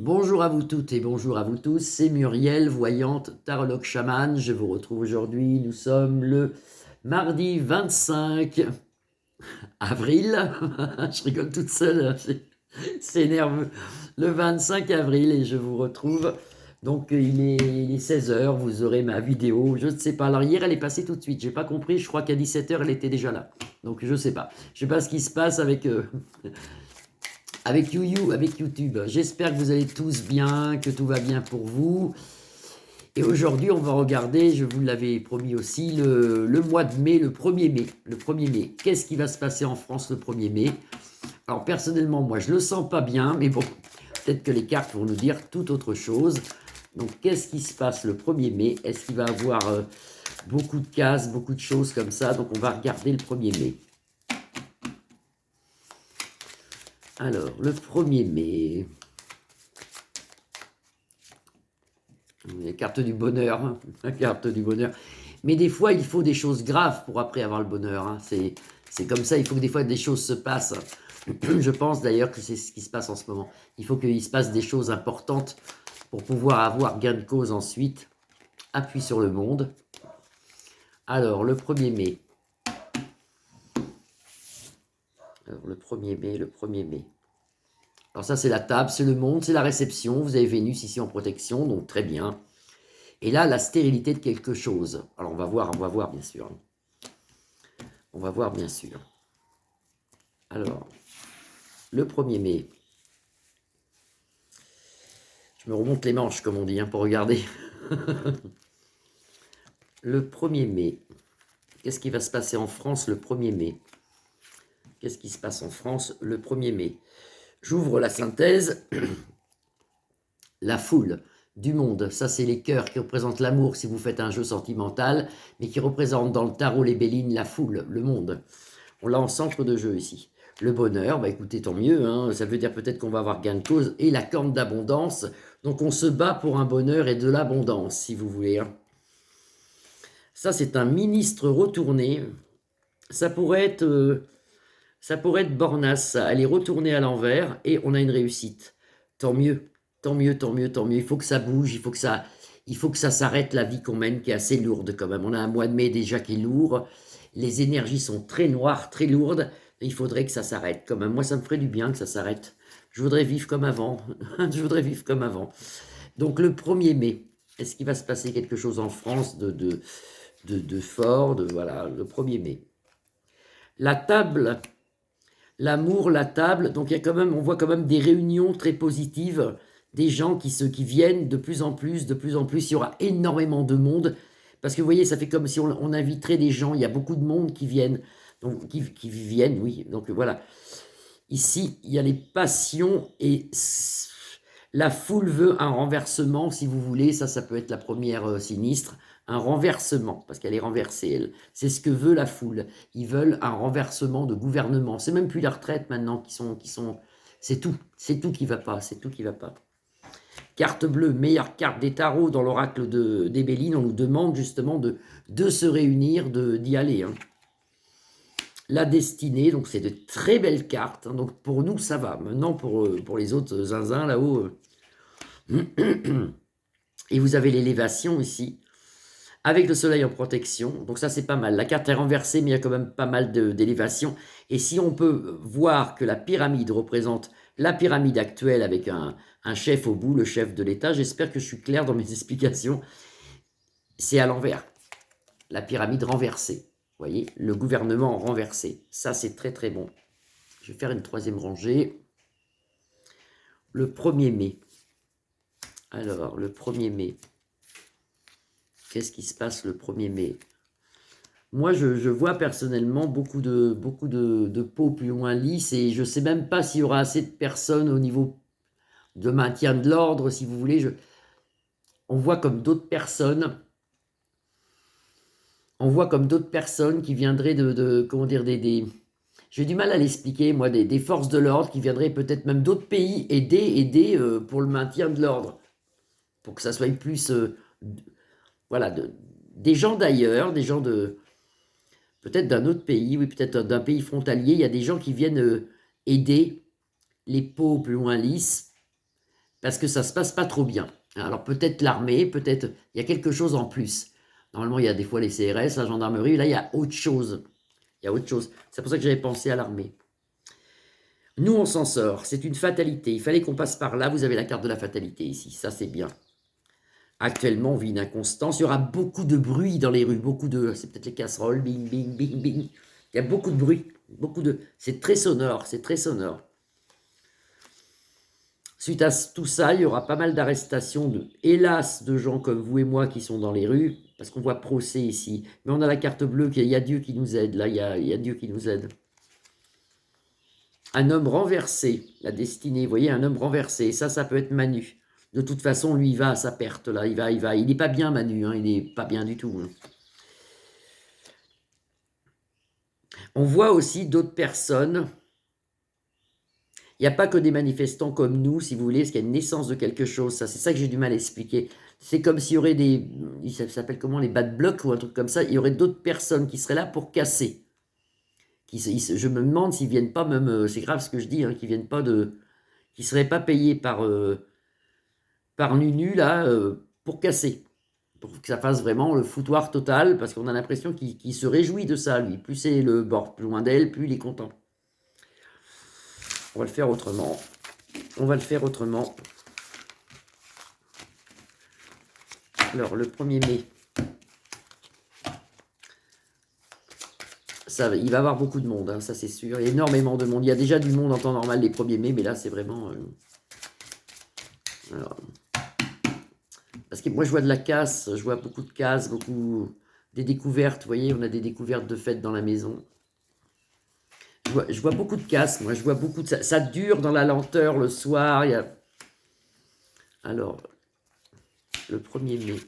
Bonjour à vous toutes et bonjour à vous tous, c'est Muriel, voyante, tarologue chamane. Je vous retrouve aujourd'hui, nous sommes le mardi 25 avril. Je rigole toute seule, c'est nerveux. Le 25 avril et je vous retrouve. Donc il est 16 heures. Vous aurez ma vidéo, je ne sais pas. Alors hier elle est passée tout de suite, j'ai pas compris, je crois qu'à 17 heures elle était déjà là. Donc je sais pas. Je sais pas ce qui se passe avec avec YouTube. J'espère que vous allez tous bien, que tout va bien pour vous. Et aujourd'hui, on va regarder, je vous l'avais promis aussi, le mois de mai, le 1er mai. Le 1er mai. Qu'est-ce qui va se passer en France le 1er mai? Alors personnellement, moi, je ne le sens pas bien, mais bon, peut-être que les cartes vont nous dire tout autre chose. Donc, qu'est-ce qui se passe le 1er mai? Est-ce qu'il va y avoir beaucoup de cases, beaucoup de choses comme ça? Donc, on va regarder le 1er mai. Alors, le 1er mai... La carte du bonheur, hein, la carte du bonheur. Mais des fois, il faut des choses graves pour après avoir le bonheur. Hein. C'est comme ça, il faut que des fois des choses se passent. Je pense d'ailleurs que c'est ce qui se passe en ce moment. Il faut qu'il se passe des choses importantes pour pouvoir avoir gain de cause ensuite. Appui sur le monde. Alors, le 1er mai. Alors, le 1er mai, le 1er mai. Alors ça, c'est la table, c'est le monde, c'est la réception. Vous avez Vénus ici en protection, donc très bien. Et là, la stérilité de quelque chose. Alors, on va voir, bien sûr. On va voir, bien sûr. Alors, le 1er mai. Je me remonte les manches, comme on dit, hein, pour regarder. Le 1er mai. Qu'est-ce qui va se passer en France le 1er mai? Qu'est-ce qui se passe en France le 1er mai? J'ouvre la synthèse. La foule du monde, ça c'est les cœurs qui représentent l'amour si vous faites un jeu sentimental, mais qui représentent dans le tarot les Bélines la foule, le monde. On l'a en centre de jeu ici. Le bonheur, bah écoutez, tant mieux, hein, ça veut dire peut-être qu'on va avoir gain de cause, et la corne d'abondance, donc on se bat pour un bonheur et de l'abondance, si vous voulez. Hein. Ça c'est un ministre retourné, ça pourrait être Bornas, elle est retournée à l'envers, et on a une réussite. Tant mieux, tant mieux, tant mieux, tant mieux. Il faut que ça bouge, il faut que ça s'arrête la vie qu'on mène qui est assez lourde quand même. On a un mois de mai déjà qui est lourd. Les énergies sont très noires, très lourdes. Il faudrait que ça s'arrête quand même. Moi, ça me ferait du bien que ça s'arrête. Je voudrais vivre comme avant. Je voudrais vivre comme avant. Donc le 1er mai, est-ce qu'il va se passer quelque chose en France de fort, voilà, le 1er mai. La table, l'amour, la table, donc il y a quand même, on voit quand même des réunions très positives, des gens qui viennent de plus en plus, il y aura énormément de monde, parce que vous voyez, ça fait comme si on inviterait des gens, il y a beaucoup de monde qui viennent, donc qui viennent, oui, donc voilà. Ici, il y a les passions et la foule veut un renversement, si vous voulez, ça peut être la première sinistre, un renversement, parce qu'elle est renversée, elle. C'est ce que veut la foule. Ils veulent un renversement de gouvernement. C'est même plus la retraite maintenant c'est tout qui va pas, c'est tout qui va pas. Carte bleue, meilleure carte des tarots dans l'oracle des Bélines, on nous demande justement de se réunir, d'y aller. Hein. La destinée, donc c'est de très belles cartes, hein, donc pour nous ça va. Maintenant pour les autres zinzins là-haut, et vous avez l'élévation ici, avec le soleil en protection, donc ça c'est pas mal. La carte est renversée, mais il y a quand même pas mal d'élévation. Et si on peut voir que la pyramide représente la pyramide actuelle avec un chef au bout, le chef de l'État, j'espère que je suis clair dans mes explications, c'est à l'envers. La pyramide renversée, vous voyez, le gouvernement renversé. Ça c'est très très bon. Je vais faire une troisième rangée. Le 1er mai. Alors, le 1er mai. Qu'est-ce qui se passe le 1er mai? Moi, je vois personnellement beaucoup de peaux plus ou moins lisses et je ne sais même pas s'il y aura assez de personnes au niveau de maintien de l'ordre, si vous voulez. On voit comme d'autres personnes, qui viendraient comment dire, j'ai du mal à l'expliquer, moi, des forces de l'ordre qui viendraient peut-être même d'autres pays aider pour le maintien de l'ordre, pour que ça soit plus, voilà, des gens d'ailleurs, des gens peut-être d'un autre pays, oui, peut-être d'un pays frontalier, il y a des gens qui viennent aider les peaux plus loin lisses, parce que ça se passe pas trop bien. Alors peut-être l'armée, peut-être il y a quelque chose en plus. Normalement, il y a des fois les CRS, la gendarmerie, là il y a autre chose. Il y a autre chose. C'est pour ça que j'avais pensé à l'armée. Nous, on s'en sort. C'est une fatalité. Il fallait qu'on passe par là. Vous avez la carte de la fatalité ici. Ça, c'est bien. Actuellement, on vit une inconstance. Il y aura beaucoup de bruit dans les rues. Beaucoup de... C'est peut-être les casseroles. Bing, bing, bing, bing. Il y a beaucoup de bruit. Beaucoup de... C'est très sonore. C'est très sonore. Suite à tout ça, il y aura pas mal d'arrestations, hélas, de gens comme vous et moi qui sont dans les rues, parce qu'on voit procès ici. Mais on a la carte bleue, il y a Dieu qui nous aide, là, il y a Dieu qui nous aide. Un homme renversé, la destinée, vous voyez, un homme renversé, ça peut être Manu. De toute façon, lui, il va à sa perte, là, il va. Il n'est pas bien, Manu, hein, il n'est pas bien du tout. Hein. On voit aussi d'autres personnes. Il n'y a pas que des manifestants comme nous, si vous voulez, parce qu'il y a une naissance de quelque chose. C'est ça que j'ai du mal à expliquer. C'est comme s'il y aurait des... Ça s'appelle comment, les bad blocs ou un truc comme ça. Il y aurait d'autres personnes qui seraient là pour casser. Je me demande s'ils ne viennent pas même... C'est grave ce que je dis, hein, qu'ils viennent pas de... Qui ne seraient pas payés par Nunu, là, pour casser. Pour que ça fasse vraiment le foutoir total, parce qu'on a l'impression qu'il se réjouit de ça, lui. Plus c'est le bord plus loin d'elle, plus il est content. On va le faire autrement. On va le faire autrement. Alors, le 1er mai, ça, il va y avoir beaucoup de monde, hein, ça c'est sûr. Il y a énormément de monde. Il y a déjà du monde en temps normal les 1er mai, mais là c'est vraiment... Alors, parce que moi je vois de la casse, je vois beaucoup de casse, beaucoup... Des découvertes, vous voyez, on a des découvertes de fêtes dans la maison. Je vois beaucoup de casse, moi, je vois beaucoup de... Ça dure dans la lenteur le soir. Il y a... Alors, le 1er mai...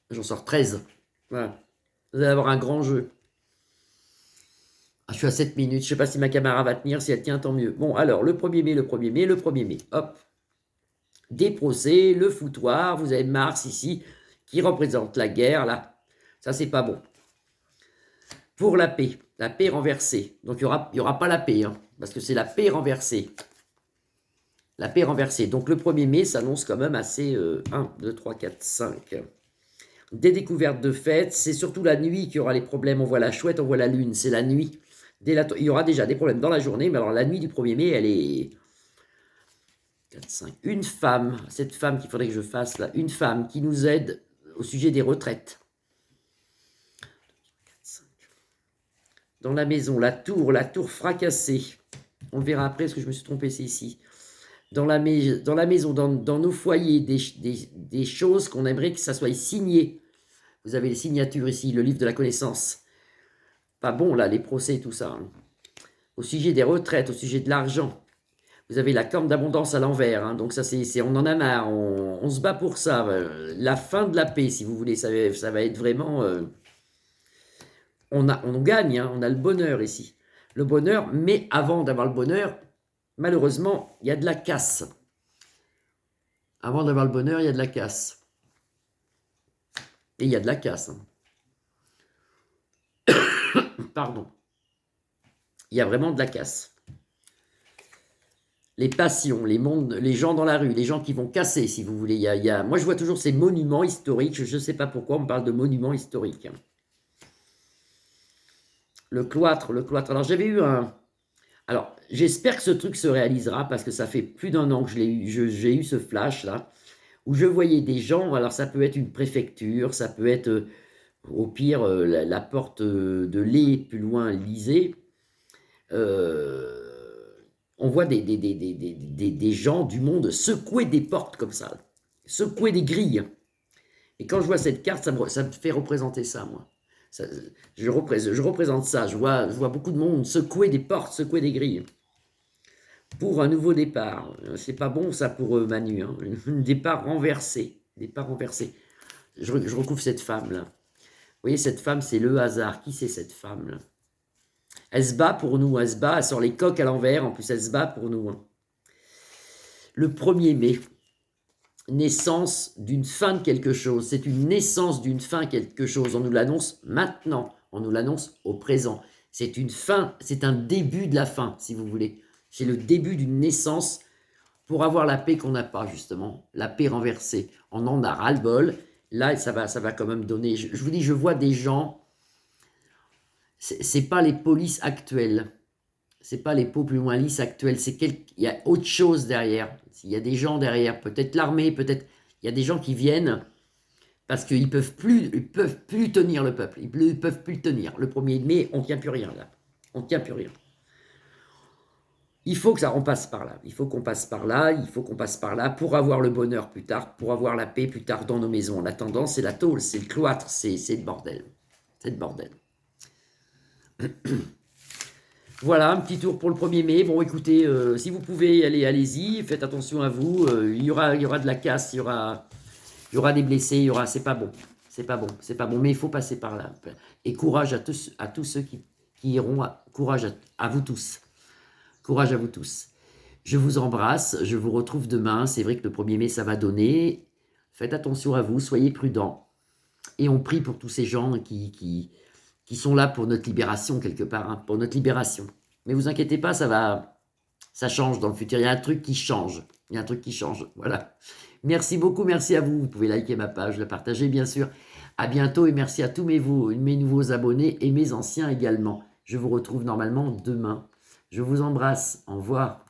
J'en sors 13. Voilà. Vous allez avoir un grand jeu. Ah, je suis à 7 minutes. Je ne sais pas si ma caméra va tenir. Si elle tient, tant mieux. Bon, alors, le 1er mai, le 1er mai, le 1er mai. Hop. Des procès, le foutoir. Vous avez Mars ici, qui représente la guerre, là. Ça, c'est pas bon. Pour la paix renversée. Donc, il n'y aura pas la paix, hein, parce que c'est la paix renversée. La paix renversée. Donc, le 1er mai s'annonce quand même assez... 1, 2, 3, 4, 5... Des découvertes de fêtes, c'est surtout la nuit qu'il y aura les problèmes. On voit la chouette, on voit la lune, c'est la nuit. Il y aura déjà des problèmes dans la journée, mais alors la nuit du 1er mai, elle est... 4, 5. Une femme, cette femme qu'il faudrait que je fasse là, une femme qui nous aide au sujet des retraites. 4, 5. Dans la maison, la tour fracassée. On le verra après parce que je me suis trompé, c'est ici. Dans la maison, dans nos foyers, des choses qu'on aimerait que ça soit signé. Vous avez les signatures ici, le livre de la connaissance. Pas bon, là, les procès et tout ça. Hein. Au sujet des retraites, au sujet de l'argent. Vous avez la corne d'abondance à l'envers. Hein. Donc ça, on en a marre. On se bat pour ça. La fin de la paix, si vous voulez. Ça va être vraiment... on gagne, hein. On a le bonheur ici. Le bonheur, mais avant d'avoir le bonheur, malheureusement, il y a de la casse. Avant d'avoir le bonheur, il y a de la casse. Et il y a de la casse. Hein. Pardon. Il y a vraiment de la casse. Les passions, les gens dans la rue, les gens qui vont casser, si vous voulez. Moi, je vois toujours ces monuments historiques. Je ne sais pas pourquoi on parle de monuments historiques. Le cloître. Alors, j'avais eu un... Alors, j'espère que ce truc se réalisera parce que ça fait plus d'1 an que j'ai eu ce flash-là, où je voyais des gens, alors ça peut être une préfecture, ça peut être... Au pire, la porte de lait, plus loin, l'Élysée, on voit des gens du monde secouer des portes comme ça, secouer des grilles. Et quand je vois cette carte, ça me fait représenter ça, moi. Je représente ça, je vois beaucoup de monde secouer des portes, secouer des grilles. Pour un nouveau départ. C'est pas bon ça pour Manu, hein. Un départ renversé. Départ renversé. Je recouvre cette femme-là. Vous voyez, cette femme, c'est le hasard. Qui c'est cette femme-là? Elle se bat pour nous, elle se bat, elle sort les coques à l'envers, en plus elle se bat pour nous. Hein. Le 1er mai, naissance d'une fin de quelque chose. C'est une naissance d'une fin quelque chose. On nous l'annonce maintenant. On nous l'annonce au présent. C'est une fin, c'est un début de la fin, si vous voulez. C'est le début d'une naissance pour avoir la paix qu'on n'a pas, justement. La paix renversée. On en a ras-le-bol. Là, ça va quand même donner... Je vous dis, je vois des gens... C'est pas les polices actuelles. C'est pas les peaux plus moins lisses actuelles. Il y a autre chose derrière. Il y a des gens derrière. Peut-être l'armée, peut-être... Il y a des gens qui viennent parce qu'ils peuvent plus tenir le peuple. Ils ne peuvent plus le tenir. Le 1er mai, on ne tient plus rien, là. On ne tient plus rien. Il faut que ça repasse par là. Il faut qu'on passe par là. Il faut qu'on passe par là pour avoir le bonheur plus tard, pour avoir la paix plus tard dans nos maisons. En attendant, c'est la tôle, c'est le cloître, c'est le bordel. C'est le bordel. Voilà, un petit tour pour le 1er mai. Bon, écoutez, si vous pouvez y aller, allez-y. Faites attention à vous. Il y aura de la casse, il y aura des blessés, c'est pas bon. C'est pas bon, c'est pas bon. Mais il faut passer par là. Et courage à tous ceux qui iront. Courage à vous tous. Courage à vous tous. Je vous embrasse. Je vous retrouve demain. C'est vrai que le 1er mai, ça va donner. Faites attention à vous. Soyez prudents. Et on prie pour tous ces gens qui sont là pour notre libération, quelque part, hein, pour notre libération. Mais vous inquiétez pas, ça change dans le futur. Il y a un truc qui change. Il y a un truc qui change. Voilà. Merci beaucoup, merci à vous. Vous pouvez liker ma page, la partager, bien sûr. À bientôt et merci à tous mes nouveaux abonnés et mes anciens également. Je vous retrouve normalement demain. Je vous embrasse. Au revoir.